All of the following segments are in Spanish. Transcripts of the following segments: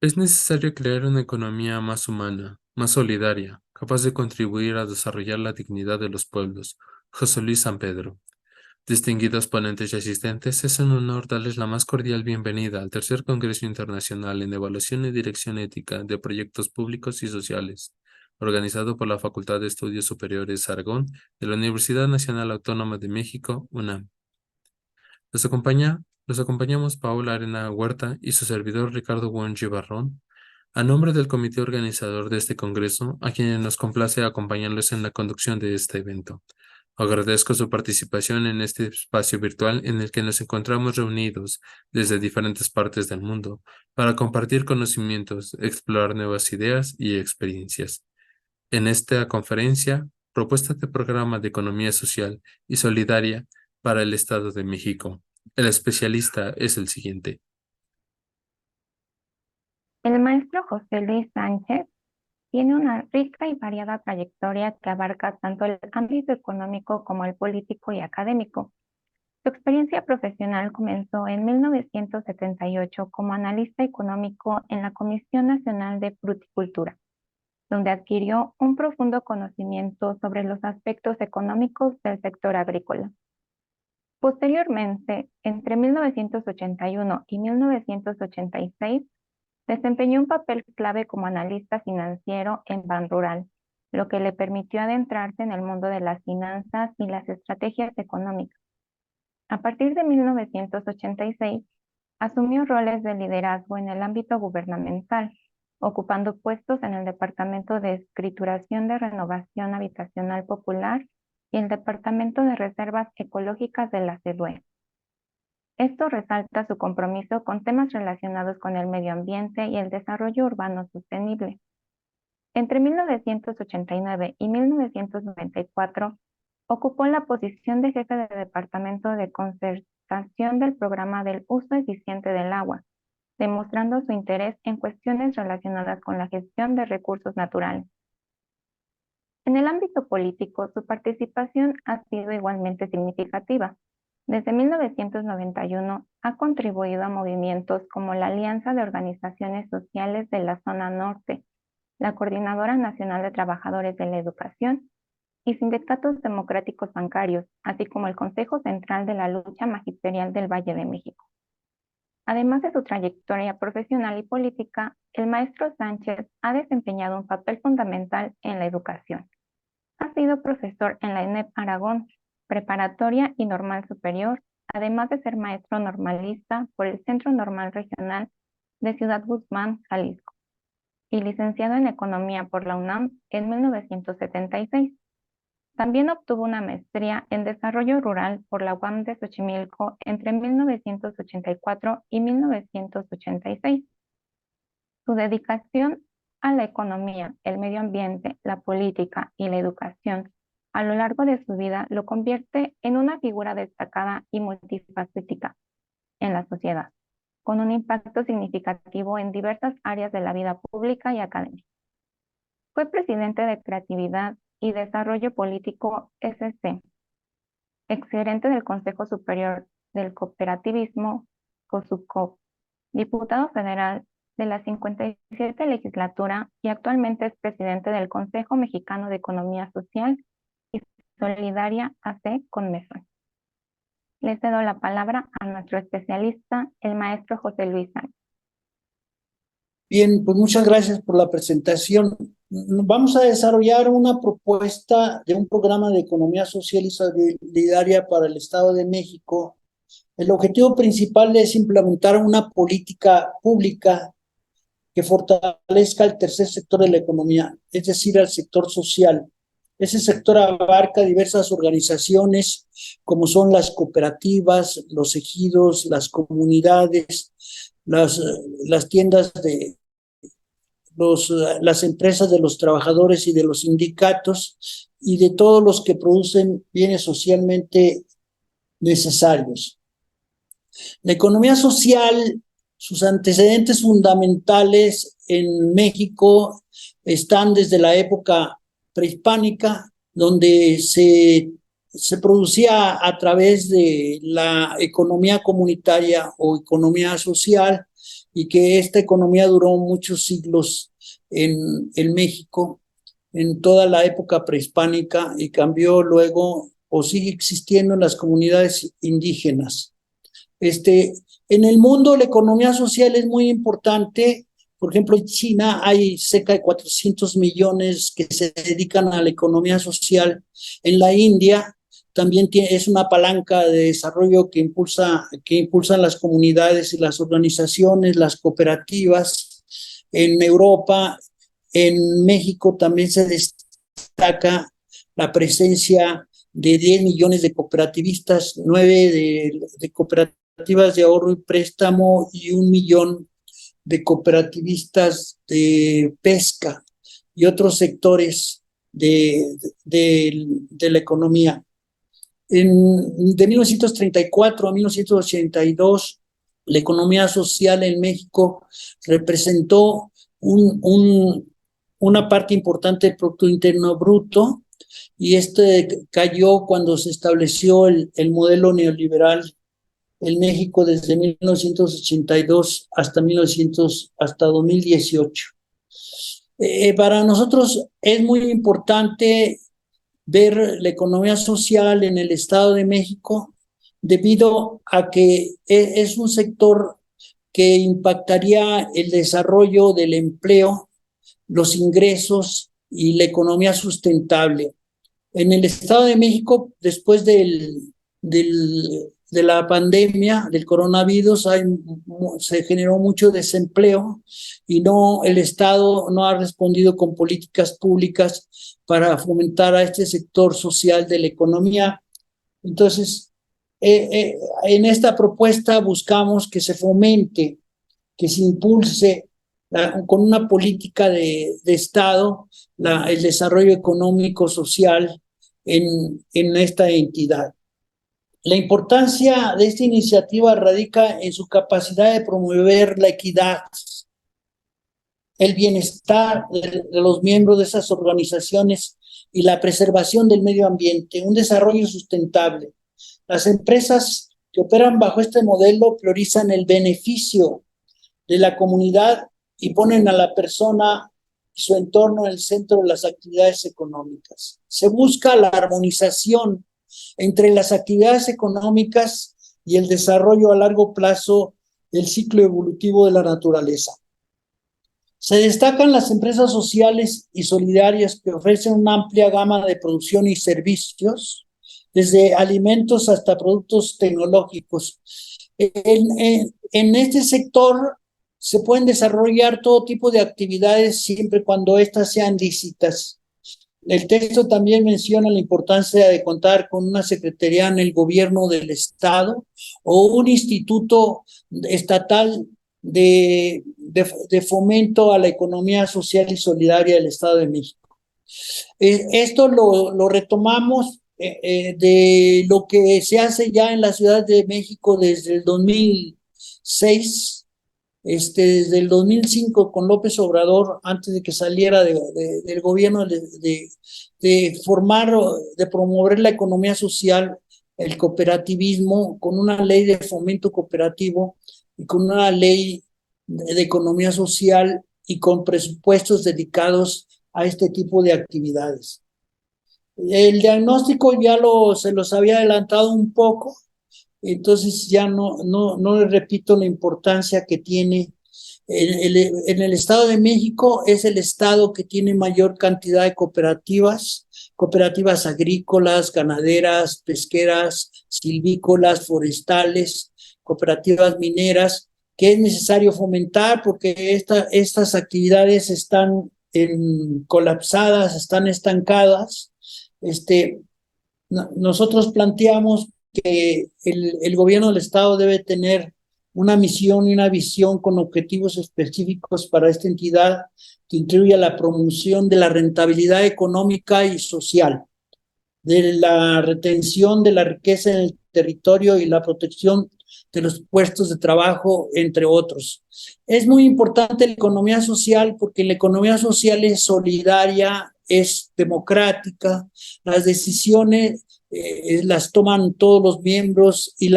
Es necesario crear una economía más humana, más solidaria, capaz de contribuir a desarrollar la dignidad de los pueblos. José Luis San Pedro. Distinguidos ponentes y asistentes, es un honor darles la más cordial bienvenida al Tercer Congreso Internacional en Evaluación y Dirección Ética de Proyectos Públicos y Sociales, organizado por la Facultad de Estudios Superiores Aragón de la Universidad Nacional Autónoma de México, UNAM. Los acompañamos Paola Arena Huerta y su servidor Ricardo Buengi Barrón, a nombre del comité organizador de este congreso, a quienes nos complace acompañarlos en la conducción de este evento. Agradezco su participación en este espacio virtual en el que nos encontramos reunidos desde diferentes partes del mundo para compartir conocimientos, explorar nuevas ideas y experiencias. En esta conferencia, propuesta de programa de economía social y solidaria para el Estado de México. El especialista es el siguiente. El maestro José Luis Sánchez tiene una rica y variada trayectoria que abarca tanto el ámbito económico como el político y académico. Su experiencia profesional comenzó en 1978 como analista económico en la Comisión Nacional de Fruticultura, donde adquirió un profundo conocimiento sobre los aspectos económicos del sector agrícola. Posteriormente, entre 1981 y 1986, desempeñó un papel clave como analista financiero en Banrural, lo que le permitió adentrarse en el mundo de las finanzas y las estrategias económicas. A partir de 1986, asumió roles de liderazgo en el ámbito gubernamental, ocupando puestos en el Departamento de Escrituración de Renovación Habitacional Popular y el Departamento de Reservas Ecológicas de la CEDUE. Esto resalta su compromiso con temas relacionados con el medio ambiente y el desarrollo urbano sostenible. Entre 1989 y 1994, ocupó la posición de jefe de Departamento de Concertación del Programa del Uso Eficiente del Agua, demostrando su interés en cuestiones relacionadas con la gestión de recursos naturales. En el ámbito político, su participación ha sido igualmente significativa. Desde 1991 ha contribuido a movimientos como la Alianza de Organizaciones Sociales de la Zona Norte, la Coordinadora Nacional de Trabajadores de la Educación y sindicatos democráticos bancarios, así como el Consejo Central de la Lucha Magisterial del Valle de México. Además de su trayectoria profesional y política, el maestro Sánchez ha desempeñado un papel fundamental en la educación. Ha sido profesor en la ENEP Aragón, preparatoria y normal superior, además de ser maestro normalista por el Centro Normal Regional de Ciudad Guzmán, Jalisco, y licenciado en Economía por la UNAM en 1976. También obtuvo una maestría en Desarrollo Rural por la UAM de Xochimilco entre 1984 y 1986. Su dedicación a la economía, el medio ambiente, la política y la educación a lo largo de su vida lo convierte en una figura destacada y multifacética en la sociedad, con un impacto significativo en diversas áreas de la vida pública y académica. Fue presidente de Creatividad y Desarrollo Político SC, exgerente del Consejo Superior del Cooperativismo, COSUCOP, diputado federal de la 57 legislatura y actualmente es presidente del Consejo Mexicano de Economía Social y Solidaria AC Conmesa. Le cedo la palabra a nuestro especialista, el maestro José Luis Sánchez. Bien, pues muchas gracias por la presentación. Vamos a desarrollar una propuesta de un programa de economía social y solidaria para el Estado de México. El objetivo principal es implementar una política pública que fortalezca el tercer sector de la economía, es decir, al sector social. Ese sector abarca diversas organizaciones, como son las cooperativas, los ejidos, las comunidades, las tiendas de las empresas de los trabajadores y de los sindicatos y de todos los que producen bienes socialmente necesarios. La economía social, sus antecedentes fundamentales en México están desde la época prehispánica, donde se producía a través de la economía comunitaria o economía social, y que esta economía duró muchos siglos en México, en toda la época prehispánica, y cambió luego o sigue existiendo en las comunidades indígenas. En el mundo la economía social es muy importante. Por ejemplo, en China hay cerca de 400 millones que se dedican a la economía social. En la India también es una palanca de desarrollo que impulsan las comunidades y las organizaciones, las cooperativas. En Europa, en México también se destaca la presencia de 10 millones de cooperativistas, 9 de cooperativas de ahorro y préstamo y 1 millón de cooperativistas de pesca y otros sectores de la economía. De 1934 a 1982, la economía social en México representó una parte importante del Producto Interno Bruto, y cayó cuando se estableció el modelo neoliberal en México desde 1982 hasta 2018. Para nosotros es muy importante ver la economía social en el Estado de México, debido a que es un sector que impactaría el desarrollo del empleo, los ingresos y la economía sustentable. En el Estado de México, después de la pandemia del coronavirus, se generó mucho desempleo y el Estado no ha respondido con políticas públicas para fomentar a este sector social de la economía. Entonces, en esta propuesta buscamos que se fomente, que se impulse con una política de Estado el desarrollo económico social en esta entidad. La importancia de esta iniciativa radica en su capacidad de promover la equidad, el bienestar de los miembros de esas organizaciones y la preservación del medio ambiente, un desarrollo sustentable. Las empresas que operan bajo este modelo priorizan el beneficio de la comunidad y ponen a la persona y su entorno en el centro de las actividades económicas. Se busca la armonización entre las actividades económicas y el desarrollo a largo plazo del ciclo evolutivo de la naturaleza. Se destacan las empresas sociales y solidarias que ofrecen una amplia gama de producción y servicios, desde alimentos hasta productos tecnológicos. En este sector se pueden desarrollar todo tipo de actividades siempre y cuando éstas sean lícitas. El texto también menciona la importancia de contar con una secretaría en el gobierno del Estado o un instituto estatal de fomento a la economía social y solidaria del Estado de México. Esto lo retomamos de lo que se hace ya en la Ciudad de México desde el 2006, desde el 2005 con López Obrador, antes de que saliera del gobierno, de promover la economía social, el cooperativismo, con una ley de fomento cooperativo y con una ley de economía social y con presupuestos dedicados a este tipo de actividades. El diagnóstico ya se los había adelantado un poco, entonces ya no les repito la importancia que tiene. En el Estado de México es el estado que tiene mayor cantidad de cooperativas agrícolas, ganaderas, pesqueras, silvícolas, forestales, cooperativas mineras, que es necesario fomentar porque estas actividades están colapsadas, están estancadas. Nosotros planteamos que el gobierno del Estado debe tener una misión y una visión con objetivos específicos para esta entidad que incluya la promoción de la rentabilidad económica y social, de la retención de la riqueza en el territorio y la protección de los puestos de trabajo, entre otros. Es muy importante la economía social porque la economía social es solidaria, es democrática, las decisiones las toman todos los miembros y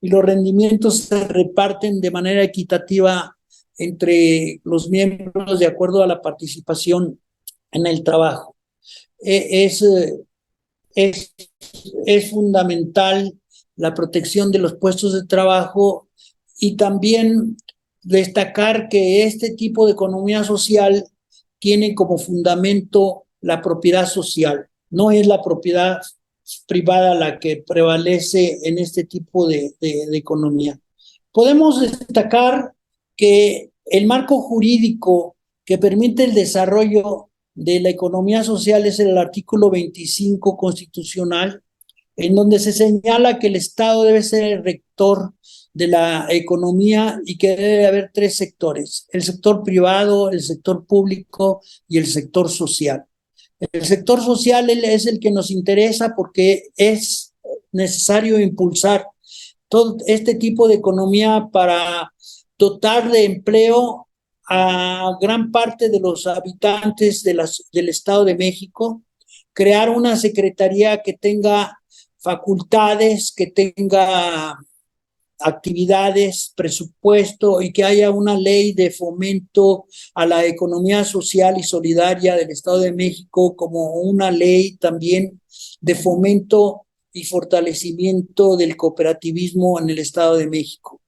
y los rendimientos se reparten de manera equitativa entre los miembros de acuerdo a la participación en el trabajo. Es, es, es fundamental la protección de los puestos de trabajo y también destacar que este tipo de economía social tiene como fundamento la propiedad social. No es la propiedad privada la que prevalece en este tipo de economía. Podemos destacar que el marco jurídico que permite el desarrollo de la economía social es el artículo 25 constitucional, en donde se señala que el Estado debe ser el rector de la economía y que debe haber tres sectores: el sector privado, el sector público y el sector social. El sector social es el que nos interesa porque es necesario impulsar todo este tipo de economía para dotar de empleo a gran parte de los habitantes del Estado de México, crear una secretaría que tenga facultades, que tenga actividades, presupuesto y que haya una ley de fomento a la economía social y solidaria del Estado de México, como una ley también de fomento y fortalecimiento del cooperativismo en el Estado de México.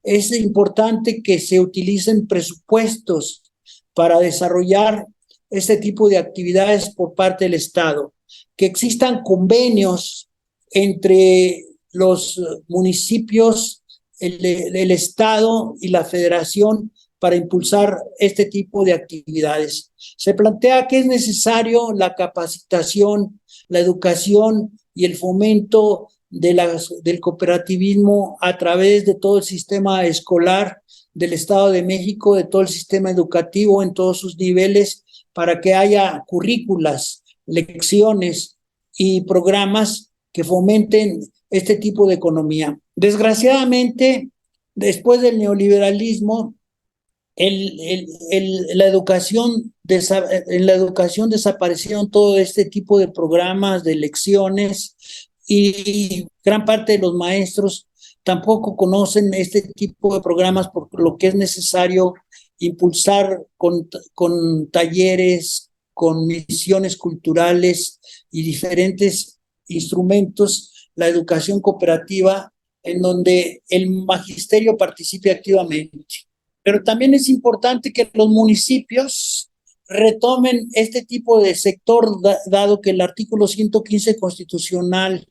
Es importante que se utilicen presupuestos para desarrollar este tipo de actividades por parte del Estado, que existan convenios entre los municipios, el Estado y la Federación para impulsar este tipo de actividades. Se plantea que es necesario la capacitación, la educación y el fomento del cooperativismo a través de todo el sistema escolar del Estado de México, de todo el sistema educativo en todos sus niveles, para que haya currículas, lecciones y programas que fomenten este tipo de economía. Desgraciadamente, después del neoliberalismo, en la educación desaparecieron todo este tipo de programas, de lecciones, y gran parte de los maestros tampoco conocen este tipo de programas, por lo que es necesario impulsar con talleres, con misiones culturales y diferentes instrumentos la educación cooperativa, en donde el magisterio participe activamente. Pero también es importante que los municipios retomen este tipo de sector, dado que el artículo 115 constitucional,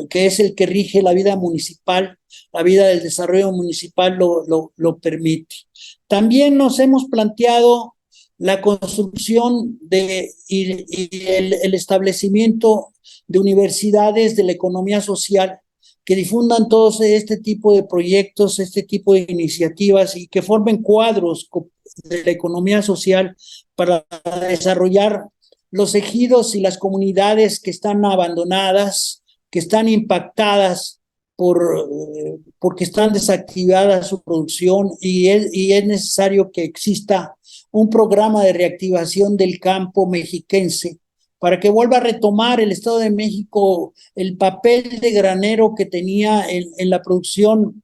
que es el que rige la vida municipal, la vida del desarrollo municipal, lo permite. También nos hemos planteado la construcción y el establecimiento de universidades de la economía social que difundan todo este tipo de proyectos, este tipo de iniciativas y que formen cuadros de la economía social para desarrollar los ejidos y las comunidades que están abandonadas, que están impactadas porque están desactivadas su producción, y es necesario que exista un programa de reactivación del campo mexiquense para que vuelva a retomar el Estado de México el papel de granero que tenía en la producción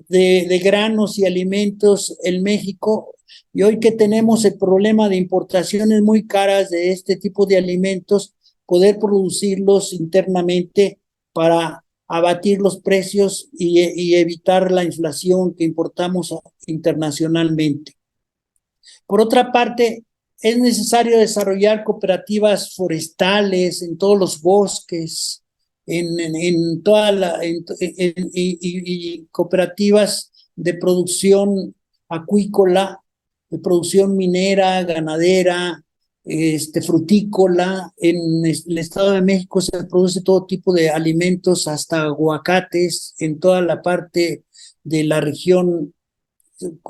de granos y alimentos en México. Y hoy que tenemos el problema de importaciones muy caras de este tipo de alimentos, poder producirlos internamente para abatir los precios y evitar la inflación que importamos internacionalmente. Por otra parte, es necesario desarrollar cooperativas forestales en todos los bosques, en toda y cooperativas de producción acuícola, de producción minera, ganadera, frutícola. En el Estado de México se produce todo tipo de alimentos, hasta aguacates, en toda la parte de la región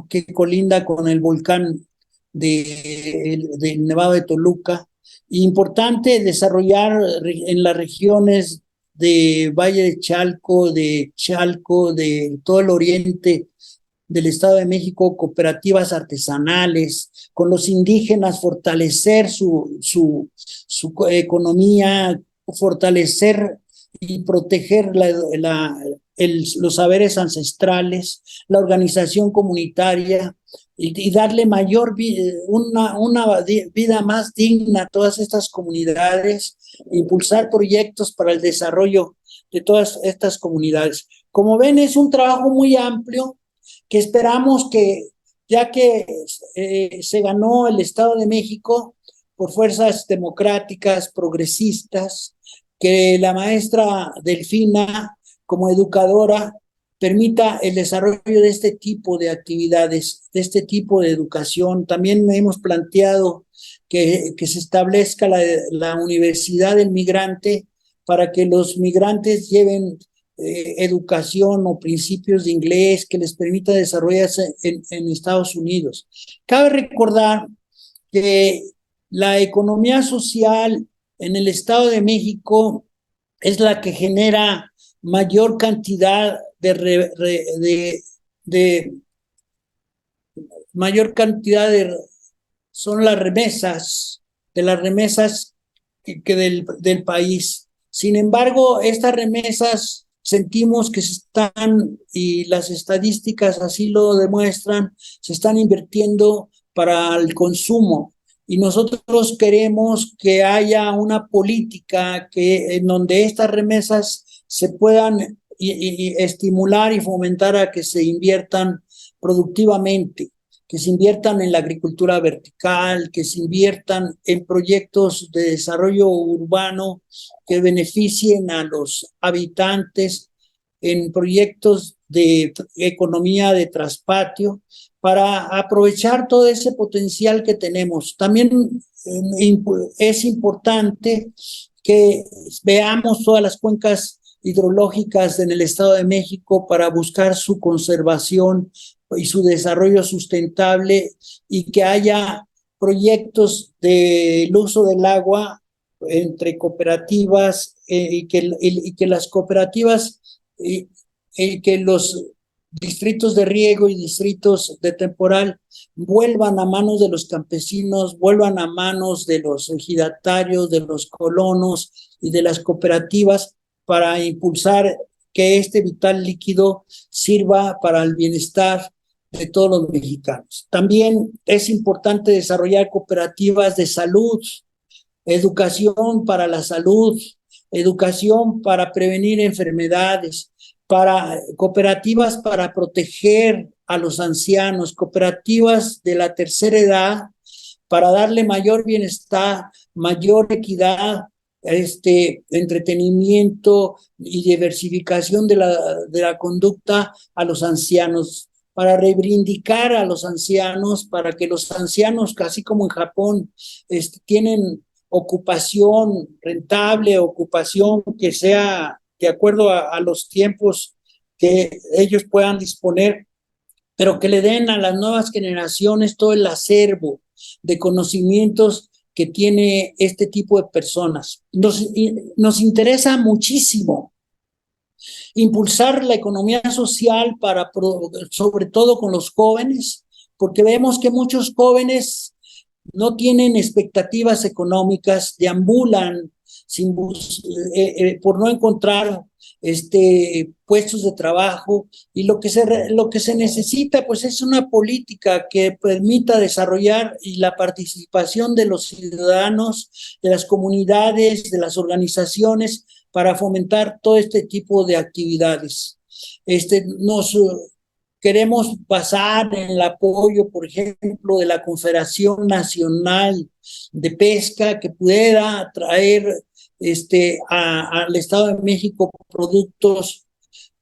que colinda con el volcán del Nevado de Toluca. Importante desarrollar en las regiones de Valle de Chalco, de todo el oriente del Estado de México, cooperativas artesanales, con los indígenas fortalecer su economía, fortalecer y proteger los saberes ancestrales, la organización comunitaria y darle una vida más digna a todas estas comunidades, impulsar proyectos para el desarrollo de todas estas comunidades. Como ven, es un trabajo muy amplio que esperamos que, ya que se ganó el Estado de México por fuerzas democráticas, progresistas, que la maestra Delfina, como educadora, permita el desarrollo de este tipo de actividades, de este tipo de educación. También hemos planteado que se establezca la Universidad del Migrante para que los migrantes lleven educación o principios de inglés que les permita desarrollarse en Estados Unidos. Cabe recordar que la economía social en el Estado de México es la que genera mayor cantidad son las remesas, de las remesas del país. Sin embargo, estas remesas sentimos que se están, y las estadísticas así lo demuestran, se están invirtiendo para el consumo. Y nosotros queremos que haya una política en donde estas remesas se puedan estimular y fomentar a que se inviertan productivamente, que se inviertan en la agricultura vertical, que se inviertan en proyectos de desarrollo urbano que beneficien a los habitantes, en proyectos de economía de traspatio, para aprovechar todo ese potencial que tenemos. También es importante que veamos todas las cuencas hidrológicas en el Estado de México para buscar su conservación y su desarrollo sustentable, y que haya proyectos del uso del agua entre cooperativas, y que las cooperativas y que los distritos de riego y distritos de temporal vuelvan a manos de los campesinos, vuelvan a manos de los ejidatarios, de los colonos y de las cooperativas, para impulsar que este vital líquido sirva para el bienestar de todos los mexicanos. También es importante desarrollar cooperativas de salud, educación para la salud, educación para prevenir enfermedades, para cooperativas para proteger a los ancianos, cooperativas de la tercera edad para darle mayor bienestar, mayor equidad, entretenimiento y diversificación de la conducta a los ancianos, para reivindicar a los ancianos, para que los ancianos, así como en Japón, tienen ocupación rentable, ocupación que sea de acuerdo a los tiempos que ellos puedan disponer, pero que le den a las nuevas generaciones todo el acervo de conocimientos que tiene este tipo de personas. Nos interesa muchísimo impulsar la economía social sobre todo con los jóvenes, porque vemos que muchos jóvenes no tienen expectativas económicas, deambulan por no encontrar puestos de trabajo, y lo que se necesita pues es una política que permita desarrollar y la participación de los ciudadanos, de las comunidades, de las organizaciones, para fomentar todo este tipo de actividades. Nos queremos basar en el apoyo, por ejemplo, de la Confederación Nacional de Pesca, que pudiera traer al Estado de México productos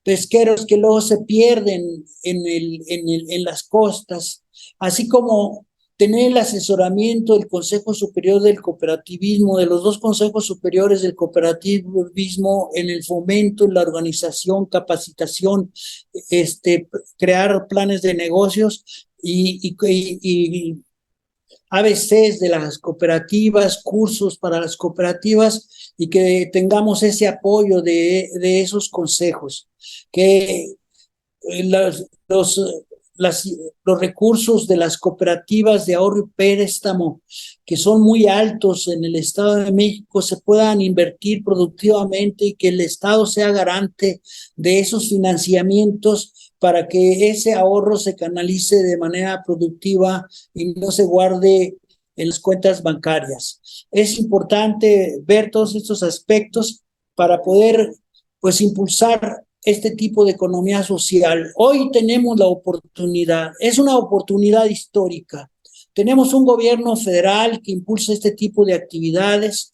pesqueros que luego se pierden en las costas, así como tener el asesoramiento del Consejo Superior del Cooperativismo, de los dos consejos superiores del cooperativismo, en el fomento, en la organización, capacitación, crear planes de negocios y ABCs de las cooperativas, cursos para las cooperativas, y que tengamos ese apoyo de esos consejos, que los recursos de las cooperativas de ahorro y préstamo, que son muy altos en el Estado de México, se puedan invertir productivamente y que el Estado sea garante de esos financiamientos para que ese ahorro se canalice de manera productiva y no se guarde en las cuentas bancarias. Es importante ver todos estos aspectos para poder, pues, impulsar este tipo de economía social. Hoy tenemos la oportunidad, es una oportunidad histórica. Tenemos un gobierno federal que impulsa este tipo de actividades,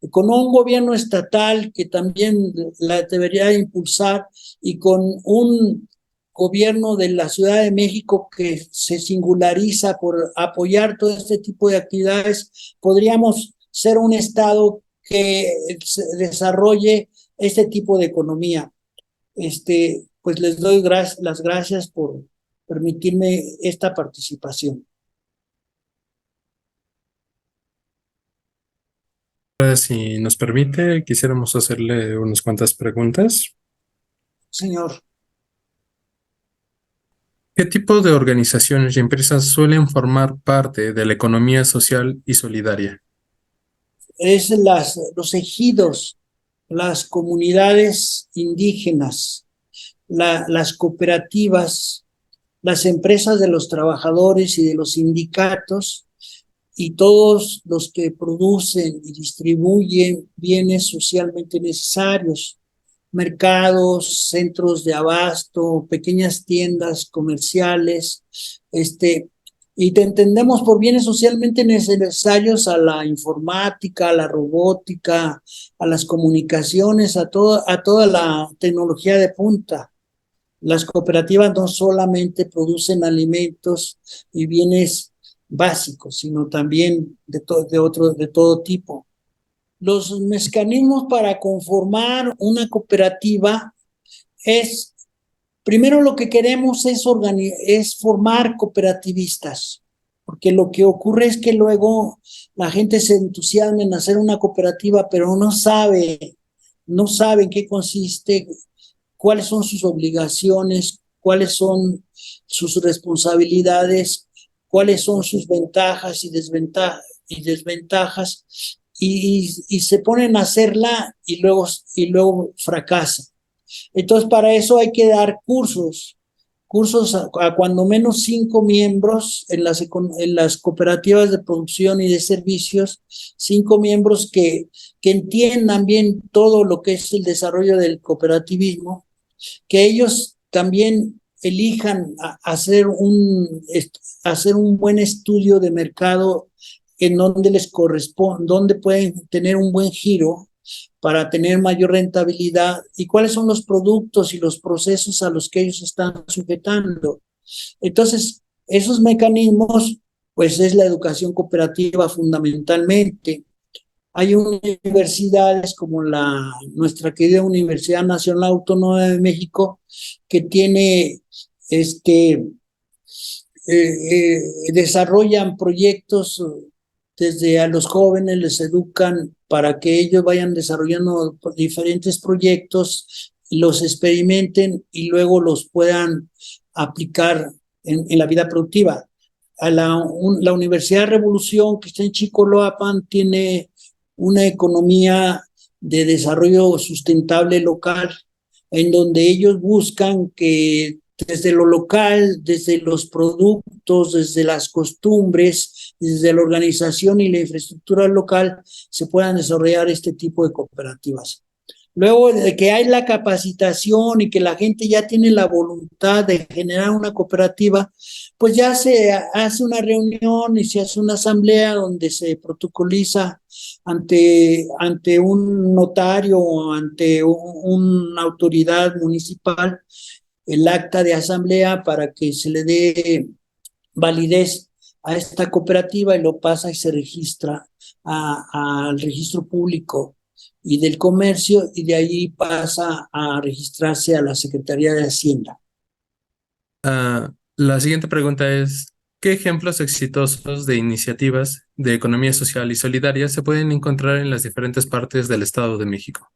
con un gobierno estatal que también la debería impulsar y con un gobierno de la Ciudad de México que se singulariza por apoyar todo este tipo de actividades. Podríamos ser un estado que desarrolle este tipo de economía. Pues les doy las gracias por permitirme esta participación. Si nos permite, quisiéramos hacerle unas cuantas preguntas. Señor, ¿Qué tipo de organizaciones y empresas suelen formar parte de la economía social y solidaria? es los ejidos, las comunidades indígenas, las cooperativas, las empresas de los trabajadores y de los sindicatos y todos los que producen y distribuyen bienes socialmente necesarios, mercados, centros de abasto, pequeñas tiendas comerciales, y te entendemos por bienes socialmente necesarios a la informática, a la robótica, a las comunicaciones, a toda la tecnología de punta. Las cooperativas no solamente producen alimentos y bienes básicos, sino también de todo tipo. Los mecanismos para conformar una cooperativa es, primero lo que queremos es formar cooperativistas, porque lo que ocurre es que luego la gente se entusiasma en hacer una cooperativa, pero no sabe en qué consiste, cuáles son sus obligaciones, cuáles son sus responsabilidades, cuáles son sus ventajas y desventajas, y se ponen a hacerla y luego fracasan. Entonces, para eso hay que dar cursos a cuando menos 5 miembros en las cooperativas de producción y de servicios, 5 miembros que entiendan bien todo lo que es el desarrollo del cooperativismo, que ellos también elijan hacer un buen estudio de mercado en donde les corresponde, donde pueden tener un buen giro para tener mayor rentabilidad y cuáles son los productos y los procesos a los que ellos están sujetando. Entonces, esos mecanismos, pues es la educación cooperativa fundamentalmente. Hay universidades como nuestra querida Universidad Nacional Autónoma de México, que tiene desarrollan proyectos desde a los jóvenes, les educan para que ellos vayan desarrollando diferentes proyectos, los experimenten y luego los puedan aplicar en la vida productiva. La Universidad Revolución, que está en Chicoloapan, tiene una economía de desarrollo sustentable local, en donde ellos buscan que desde lo local, desde los productos, desde las costumbres, desde la organización y la infraestructura local, se puedan desarrollar este tipo de cooperativas. Luego de que hay la capacitación y que la gente ya tiene la voluntad de generar una cooperativa, pues ya se hace una reunión y se hace una asamblea donde se protocoliza ante un notario o ante una autoridad municipal el acta de asamblea para que se le dé validez a esta cooperativa y lo pasa y se registra al registro público y del comercio y de ahí pasa a registrarse a la Secretaría de Hacienda. La siguiente pregunta es, ¿qué ejemplos exitosos de iniciativas de economía social y solidaria se pueden encontrar en las diferentes partes del Estado de México?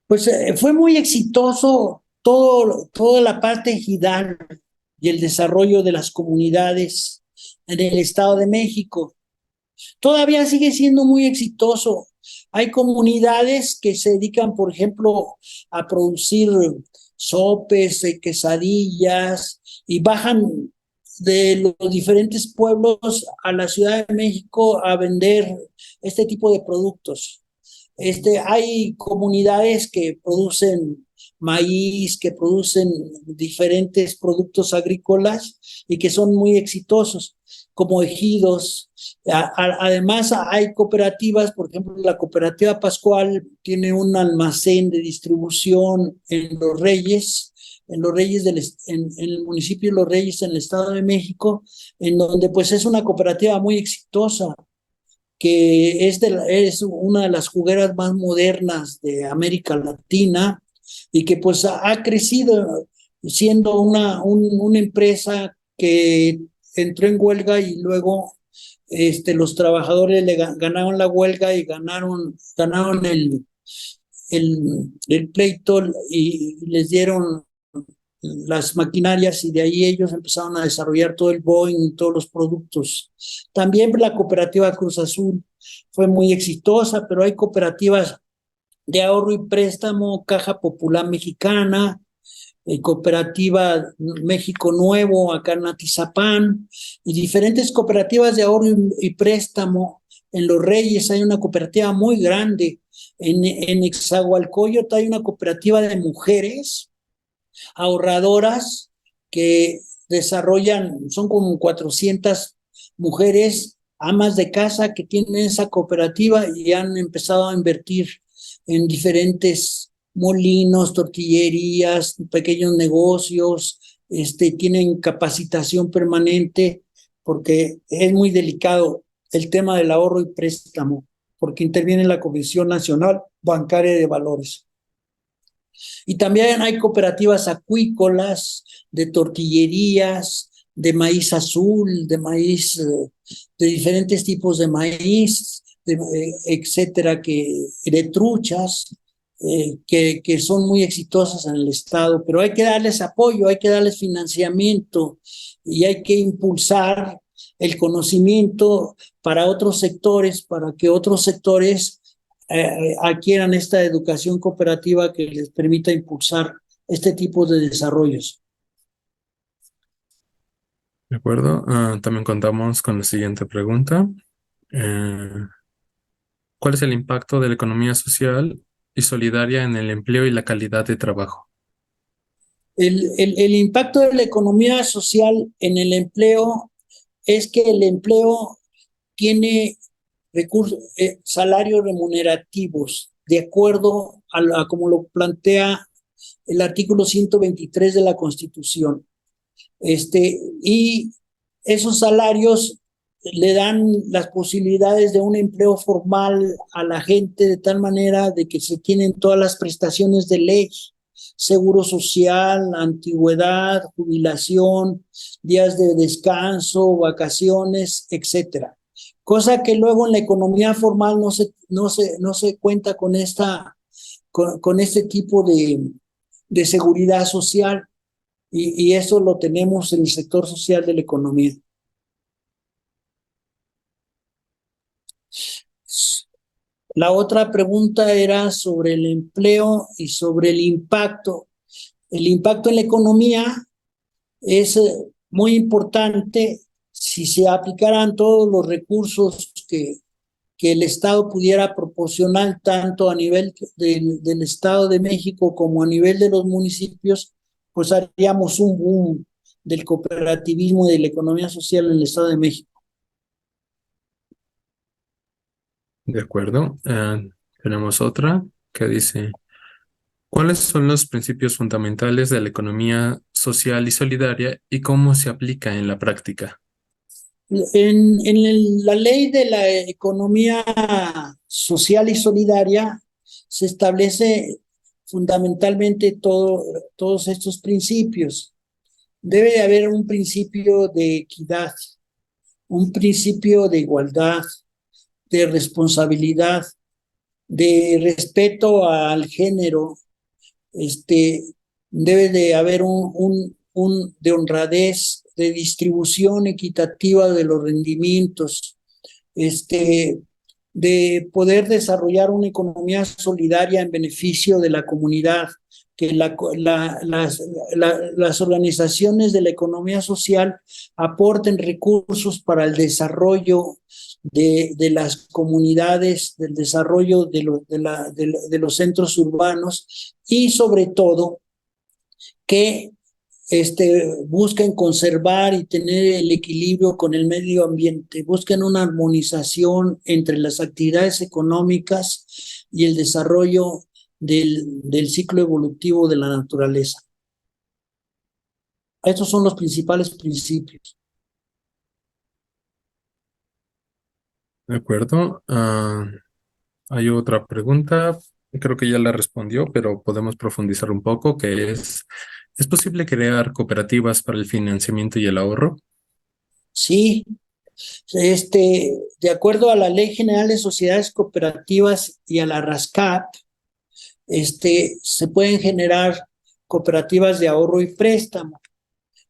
Pues fue muy exitoso toda la parte ejidal y el desarrollo de las comunidades en el Estado de México. Todavía sigue siendo muy exitoso. Hay comunidades que se dedican, por ejemplo, a producir sopes, quesadillas, y bajan de los diferentes pueblos a la Ciudad de México a vender este tipo de productos. Hay comunidades que producen maíz, que producen diferentes productos agrícolas y que son muy exitosos, como ejidos. Además, hay cooperativas, por ejemplo, la Cooperativa Pascual tiene un almacén de distribución en Los Reyes, en el municipio de Los Reyes, en el Estado de México, en donde pues es una cooperativa muy exitosa, que es una de las jugueras más modernas de América Latina y que pues ha crecido siendo una empresa que entró en huelga y luego los trabajadores ganaron la huelga y ganaron el pleito y les dieron las maquinarias, y de ahí ellos empezaron a desarrollar todo el Boeing y todos los productos. También la cooperativa Cruz Azul fue muy exitosa, pero hay cooperativas de ahorro y préstamo, Caja Popular Mexicana, Cooperativa México Nuevo acá en Atizapán, y diferentes cooperativas de ahorro y préstamo. En Los Reyes hay una cooperativa muy grande. En Exahualcóyotl hay una cooperativa de mujeres ahorradoras que desarrollan, son como 400 mujeres amas de casa que tienen esa cooperativa y han empezado a invertir en diferentes molinos, tortillerías, pequeños negocios, tienen capacitación permanente, porque es muy delicado el tema del ahorro y préstamo, porque interviene la Comisión Nacional Bancaria de Valores. Y también hay cooperativas acuícolas, de tortillerías, de maíz azul, de maíz, de diferentes tipos de maíz, etcétera, de truchas, que son muy exitosas en el Estado, pero hay que darles apoyo, hay que darles financiamiento y hay que impulsar el conocimiento para otros sectores, para que otros sectores adquieran esta educación cooperativa que les permita impulsar este tipo de desarrollos. De acuerdo. También contamos con la siguiente pregunta. Eh, ¿Cuál es el impacto de la economía social y solidaria en el empleo y la calidad de trabajo? El impacto de la economía social en el empleo es que el empleo tiene recursos, salarios remunerativos, de acuerdo a como lo plantea el artículo 123 de la Constitución. Y esos salarios le dan las posibilidades de un empleo formal a la gente, de tal manera de que se tienen todas las prestaciones de ley: seguro social, antigüedad, jubilación, días de descanso, vacaciones, etcétera. Cosa que luego en la economía formal no se cuenta con este tipo de seguridad social, y eso lo tenemos en el sector social de la economía. La otra pregunta era sobre el empleo y sobre el impacto. El impacto en la economía es muy importante si se aplicaran todos los recursos que el Estado pudiera proporcionar, tanto a nivel del Estado de México como a nivel de los municipios, pues haríamos un boom del cooperativismo y de la economía social en el Estado de México. De acuerdo. Tenemos otra que dice, ¿cuáles son los principios fundamentales de la economía social y solidaria y cómo se aplica en la práctica? En la ley de la economía social y solidaria se establece fundamentalmente todos estos principios. Debe de haber un principio de equidad, un principio de igualdad, de responsabilidad, de respeto al género. Debe de haber de honradez, de distribución equitativa de los rendimientos, de poder desarrollar una economía solidaria en beneficio de la comunidad, que las organizaciones de la economía social aporten recursos para el desarrollo de las comunidades, del desarrollo de los centros urbanos y sobre todo que busquen conservar y tener el equilibrio con el medio ambiente, busquen una armonización entre las actividades económicas y el desarrollo del ciclo evolutivo de la naturaleza. Estos son los principales principios. De acuerdo. Hay otra pregunta, creo que ya la respondió, pero podemos profundizar un poco, que ¿es posible crear cooperativas para el financiamiento y el ahorro? Sí, de acuerdo a la Ley General de Sociedades Cooperativas y a la RASCAP, se pueden generar cooperativas de ahorro y préstamo.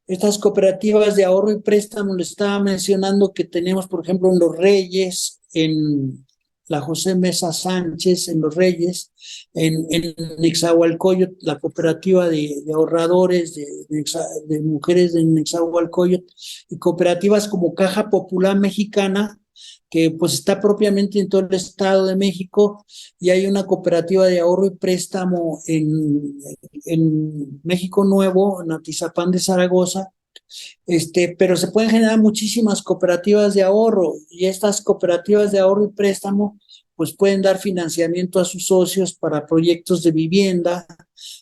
Estas cooperativas de ahorro y préstamo, le estaba mencionando que tenemos, por ejemplo, en Los Reyes, en la José Mesa Sánchez, en Los Reyes, en Nezahualcóyotl, la cooperativa de ahorradores de mujeres de Nezahualcóyotl, y cooperativas como Caja Popular Mexicana, que pues está propiamente en todo el Estado de México, y hay una cooperativa de ahorro y préstamo en México Nuevo, en Atizapán de Zaragoza, pero se pueden generar muchísimas cooperativas de ahorro y estas cooperativas de ahorro y préstamo pues pueden dar financiamiento a sus socios para proyectos de vivienda,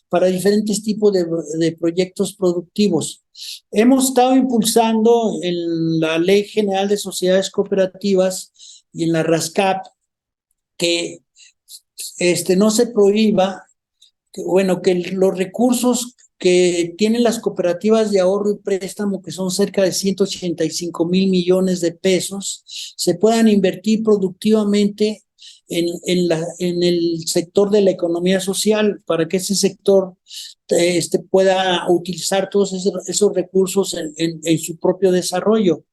para diferentes tipos de proyectos productivos. Hemos estado impulsando en la Ley General de Sociedades Cooperativas y en la RASCAP que no se prohíba, que los recursos que tienen las cooperativas de ahorro y préstamo, que son cerca de 185,000 millones de pesos, se puedan invertir productivamente en el sector de la economía social, para que ese sector pueda utilizar todos esos recursos en su propio desarrollo,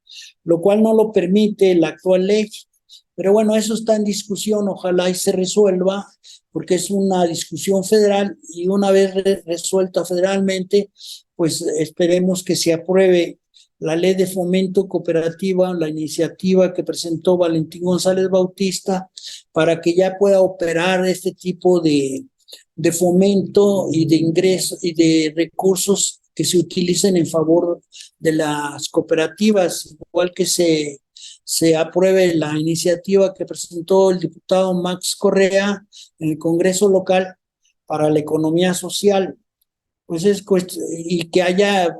lo cual no lo permite la actual ley. Pero bueno, eso está en discusión, ojalá y se resuelva, porque es una discusión federal y una vez resuelta federalmente, pues esperemos que se apruebe la ley de fomento cooperativa, la iniciativa que presentó Valentín González Bautista, para que ya pueda operar este tipo de fomento y de ingresos y de recursos que se utilicen en favor de las cooperativas, igual que se apruebe la iniciativa que presentó el diputado Max Correa en el Congreso local para la economía social, pues y que haya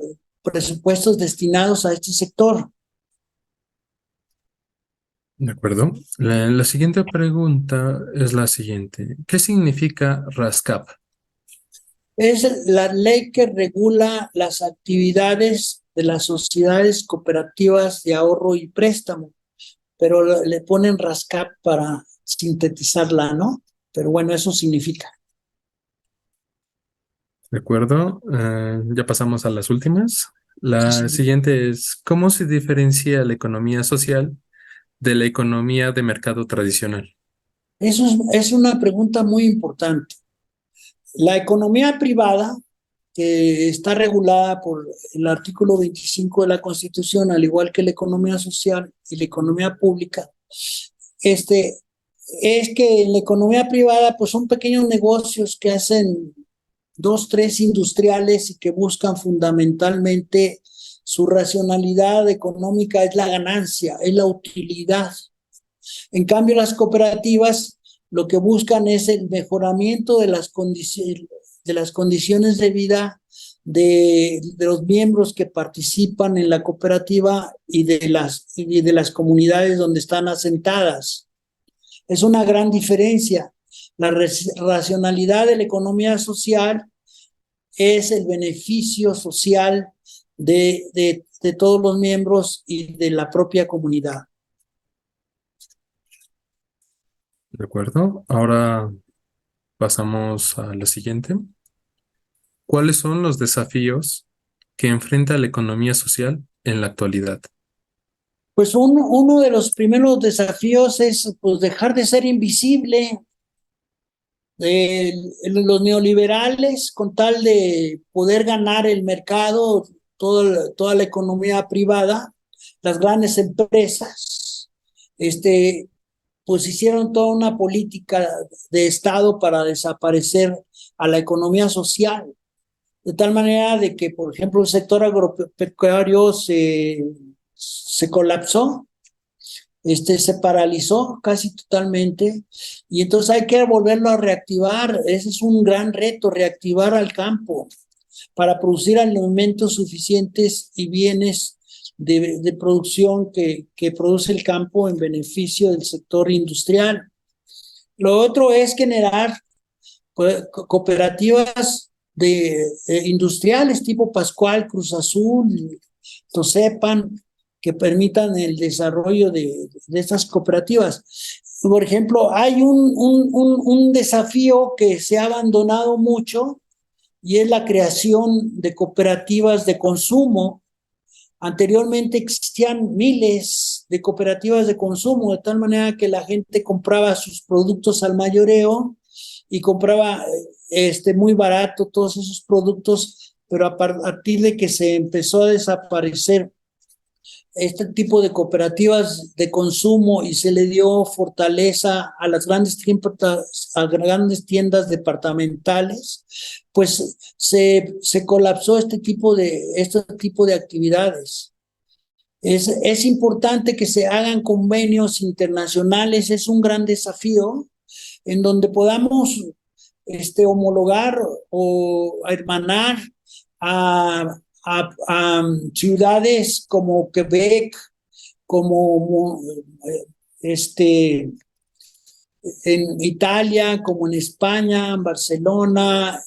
presupuestos destinados a este sector. De acuerdo. La siguiente pregunta es la siguiente. ¿Qué significa RASCAP? Es la ley que regula las actividades de las sociedades cooperativas de ahorro y préstamo, pero le ponen RASCAP para sintetizarla, ¿no? Pero bueno, eso significa. De acuerdo. Ya pasamos a las últimas. La siguiente es, ¿cómo se diferencia la economía social de la economía de mercado tradicional? Eso es una pregunta muy importante. La economía privada, que está regulada por el artículo 25 de la Constitución, al igual que la economía social y la economía pública, es que en la economía privada pues son pequeños negocios que hacen dos, tres industriales y que buscan fundamentalmente su racionalidad económica es la ganancia, es la utilidad. En cambio, las cooperativas lo que buscan es el mejoramiento de las condiciones de vida de los miembros que participan en la cooperativa y de las comunidades donde están asentadas. Es una gran diferencia. La racionalidad de la economía social es el beneficio social de todos los miembros y de la propia comunidad. De acuerdo. Ahora pasamos a la siguiente. ¿Cuáles son los desafíos que enfrenta la economía social en la actualidad? Pues uno de los primeros desafíos es pues, dejar de ser invisible. Los neoliberales, con tal de poder ganar el mercado, toda la economía privada, las grandes empresas, pues hicieron toda una política de Estado para desaparecer a la economía social, de tal manera de que, por ejemplo, el sector agropecuario se colapsó, se paralizó casi totalmente, y entonces hay que volverlo a reactivar. Ese es un gran reto, reactivar al campo para producir alimentos suficientes y bienes de producción que produce el campo en beneficio del sector industrial. Lo otro es generar pues, cooperativas industriales tipo Pascual, Cruz Azul, Tosepan, que permitan el desarrollo de estas cooperativas. Por ejemplo, hay un desafío que se ha abandonado mucho y es la creación de cooperativas de consumo. Anteriormente existían miles de cooperativas de consumo, de tal manera que la gente compraba sus productos al mayoreo y compraba muy barato todos esos productos, pero a partir de que se empezó a desaparecer este tipo de cooperativas de consumo y se le dio fortaleza a las grandes tiendas departamentales, pues se colapsó este tipo de actividades. Es importante que se hagan convenios internacionales, es un gran desafío en donde podamos homologar o hermanar a, a ciudades como Quebec, como en Italia, como en España, en Barcelona.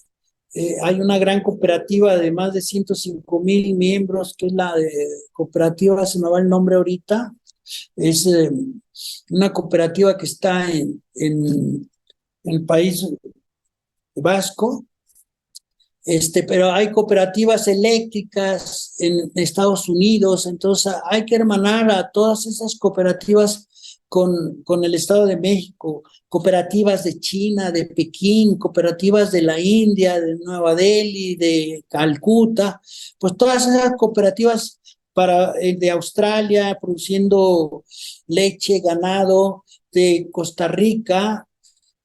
Hay una gran cooperativa de más de 105,000 miembros, que es la de cooperativa, se me va el nombre ahorita, es una cooperativa que está en el País Vasco, pero hay cooperativas eléctricas en Estados Unidos, entonces hay que hermanar a todas esas cooperativas con el Estado de México, cooperativas de China, de Pekín, cooperativas de la India, de Nueva Delhi, de Calcuta, pues todas esas cooperativas de Australia, produciendo leche, ganado, de Costa Rica,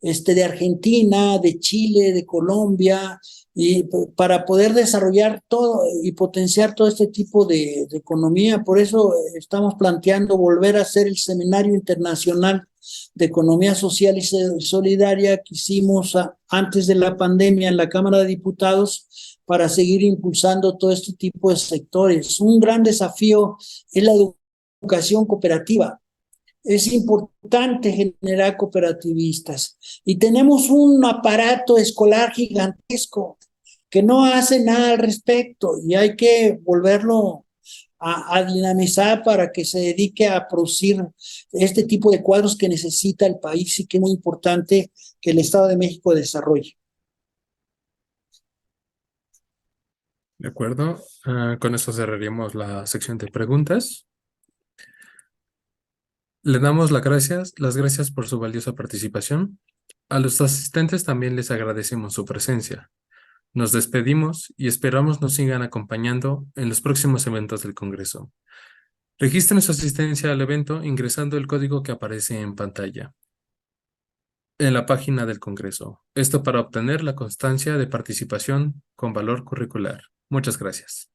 de Argentina, de Chile, de Colombia, y para poder desarrollar todo y potenciar todo este tipo de economía. Por eso estamos planteando volver a hacer el Seminario Internacional de Economía Social y Solidaria que hicimos antes de la pandemia en la Cámara de Diputados para seguir impulsando todo este tipo de sectores. Un gran desafío es la educación cooperativa. Es importante generar cooperativistas y tenemos un aparato escolar gigantesco que no hace nada al respecto y hay que volverlo a dinamizar para que se dedique a producir este tipo de cuadros que necesita el país y que es muy importante que el Estado de México desarrolle. De acuerdo. Con eso cerraríamos la sección de preguntas. Le damos las gracias por su valiosa participación. A los asistentes también les agradecemos su presencia. Nos despedimos y esperamos nos sigan acompañando en los próximos eventos del Congreso. Registren su asistencia al evento ingresando el código que aparece en pantalla en la página del Congreso. Esto para obtener la constancia de participación con valor curricular. Muchas gracias.